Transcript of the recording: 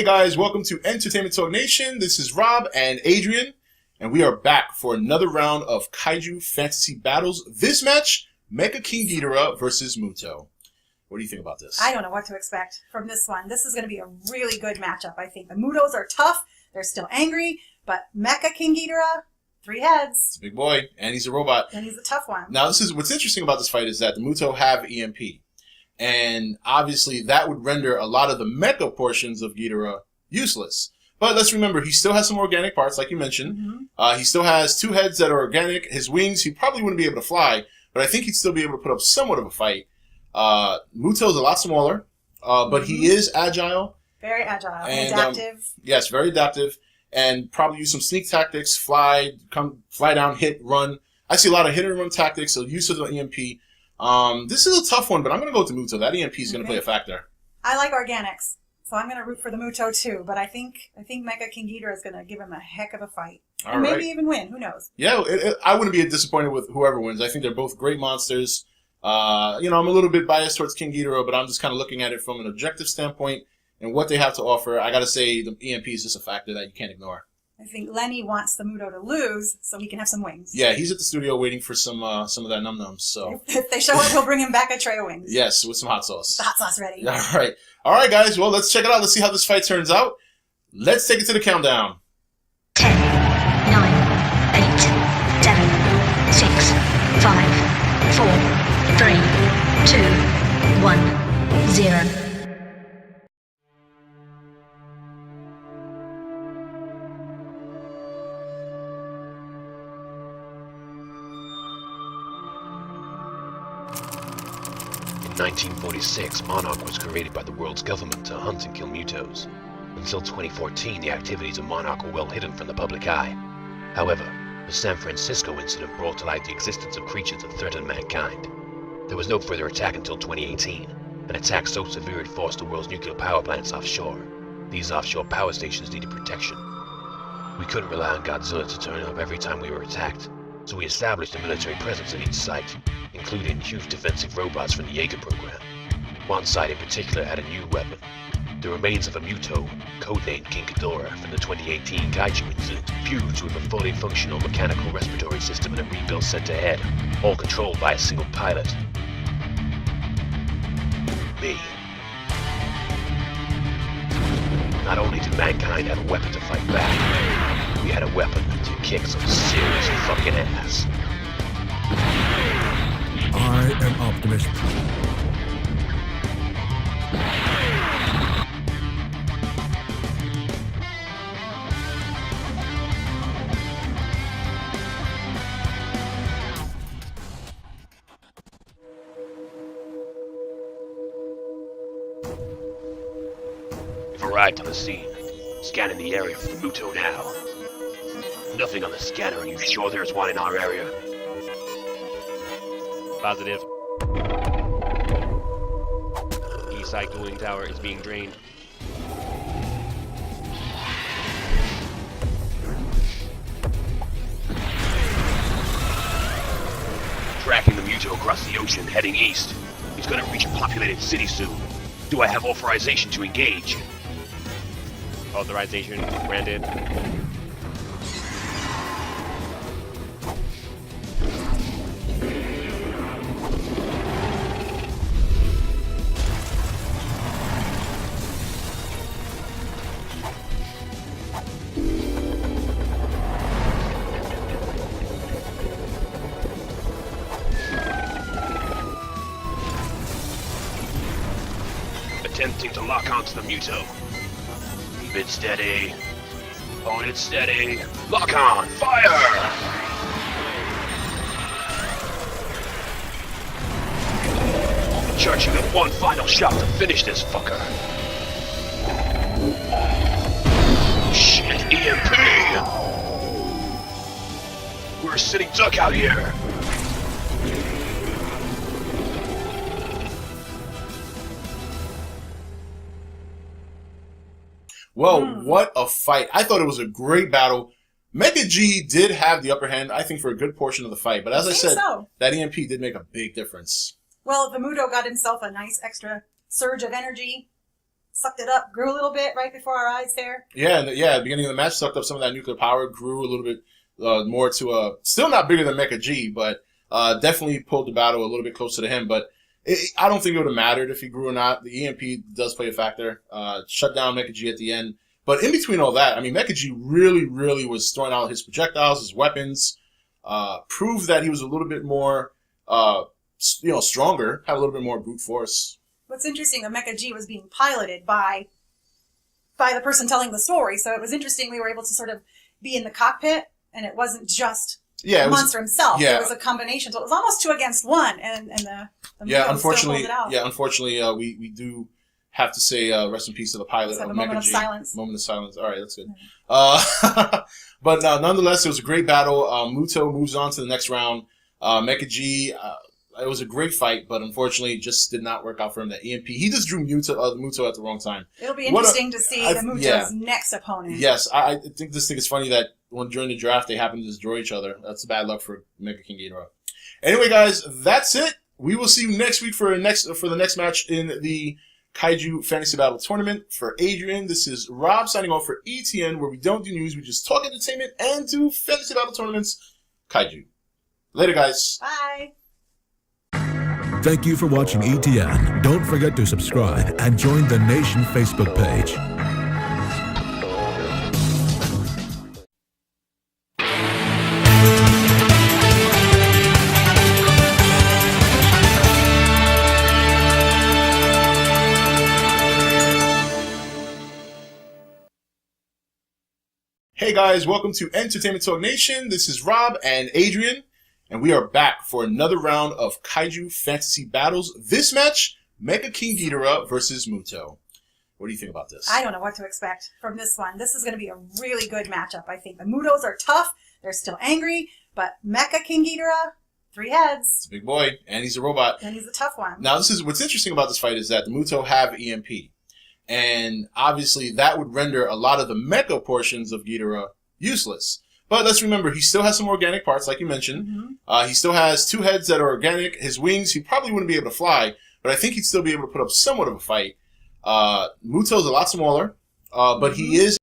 Hey guys, welcome to Entertainment Talk Nation. This is Rob and Adrian, and we are back for another round of Kaiju Fantasy Battles. This match, Mecha King Ghidorah versus Muto. What do you think about this? I don't know what to expect from this one. This is going to be a really good matchup, I think. The Mutos are tough. They're still angry, but Mecha King Ghidorah, 3 heads. It's a big boy, and he's a robot. And he's a tough one. Now, this is what's interesting about this fight is that the Muto have EMP. And obviously, that would render a lot of the mecha portions of Ghidorah useless. But let's remember, he still has some organic parts, like you mentioned. Mm-hmm. He still has 2 heads that are organic. His wings, he probably wouldn't be able to fly, but I think he'd still be able to put up somewhat of a fight. Muto's a lot smaller, but he is agile. Very agile and adaptive. Yes, very adaptive. And probably use some sneak tactics, fly down, hit, run. I see a lot of hit and run tactics, so use of the EMP. This is a tough one, but I'm going to go with the Muto. That EMP is going to play a factor. I like organics, so I'm going to root for the Muto too. But I think Mecha King Ghidorah is going to give him a heck of a fight. And maybe even win. Who knows? Yeah, I wouldn't be disappointed with whoever wins. I think they're both great monsters. I'm a little bit biased towards King Ghidorah, but I'm just kind of looking at it from an objective standpoint and what they have to offer. I got to say the EMP is just a factor that you can't ignore. I think Lenny wants the Muto to lose so he can have some wings. Yeah, he's at the studio waiting for some of that num-nums. So if they show up, he'll bring him back a tray of wings. Yes, with some hot sauce. The hot sauce ready. All right, guys. Well, let's check it out. Let's see how this fight turns out. Let's take it to the countdown. 10, 9, 8, 7, 6, 5, 4, 3, 2, 1, 0. In 1946, Monarch was created by the world's government to hunt and kill Mutos. Until 2014, the activities of Monarch were well hidden from the public eye. However, the San Francisco incident brought to light the existence of creatures that threatened mankind. There was no further attack until 2018, an attack so severe it forced the world's nuclear power plants offshore. These offshore power stations needed protection. We couldn't rely on Godzilla to turn up every time we were attacked, so we established a military presence at each site, including huge defensive robots from the Jaeger program. One site in particular had a new weapon, the remains of a Muto, codenamed King Ghidorah, from the 2018 Kaiju incident, fused with a fully functional mechanical respiratory system and a rebuilt center head, all controlled by a single pilot. Me. Not only did mankind have a weapon to fight back, we had a weapon to kick some serious fucking ass. I am Optimus. We've arrived on the scene, scanning the area for the Muto now. Nothing on the scanner. Are you sure there's one in our area? Positive. East side cooling tower is being drained. Tracking the Muto across the ocean, heading east. He's gonna reach a populated city soon. Do I have authorization to engage? Authorization granted. Attempting to lock onto the Muto. Keep it steady. Hold it steady. Lock on! Fire! Charging up one final shot to finish this fucker. Shit, EMP! We're a sitting duck out here. Well, what a fight. I thought it was a great battle. Mecha G did have the upper hand, I think, for a good portion of the fight. But as I said, that EMP did make a big difference. Well, the Muto got himself a nice extra surge of energy. sucked it up, grew a little bit right before our eyes there. Yeah, at the beginning of the match, sucked up some of that nuclear power, grew a little bit more to a... Still not bigger than Mecha G, but definitely pulled the battle a little bit closer to him. But I don't think it would have mattered if he grew or not. The EMP does play a factor. Shut down Mecha G at the end. But in between all that, I mean, Mecha G really, really was throwing out his projectiles, his weapons, proved that he was a little bit more, stronger, had a little bit more brute force. What's interesting, the Mecha G was being piloted by the person telling the story, so it was interesting we were able to sort of be in the cockpit, and it wasn't just the monster himself. Yeah. It was a combination, so it was almost 2 against 1, and the unfortunately, still pulled it out. we do have to say rest in peace to the pilot of moment Mecha of G. silence. Moment of silence. All right, that's good. But nonetheless, it was a great battle. Muto moves on to the next round. Mecha G, it was a great fight, but unfortunately, it just did not work out for him. That EMP, he just drew Muto at the wrong time. It'll be interesting to see the Muto's next opponent. Yes, I think this thing is funny that during the draft they happen to destroy each other. That's bad luck for Mecha King Ghidorah. Anyway, guys, that's it. We will see you next week for the next match in the Kaiju Fantasy Battle Tournament. For Adrian, this is Rob signing off for ETN, where we don't do news, we just talk entertainment and do Fantasy Battle Tournaments. Kaiju. Later, guys. Bye. Thank you for watching ETN. Don't forget to subscribe and join the Nation Facebook page. Hey guys, welcome to Entertainment Talk Nation. This is Rob and Adrian, and we are back for another round of Kaiju Fantasy Battles. This match, Mecha King Ghidorah versus Muto. What do you think about this? I don't know what to expect from this one. This is going to be a really good matchup, I think. The Mutos are tough. They're still angry, but Mecha King Ghidorah, 3 heads. It's a big boy, and he's a robot. And he's a tough one. Now, what's interesting about this fight is that the Muto have EMP. And obviously, that would render a lot of the mecha portions of Ghidorah useless. But let's remember, he still has some organic parts, like you mentioned. Mm-hmm. He still has 2 heads that are organic. His wings, he probably wouldn't be able to fly, but I think he'd still be able to put up somewhat of a fight. Muto's a lot smaller, but he is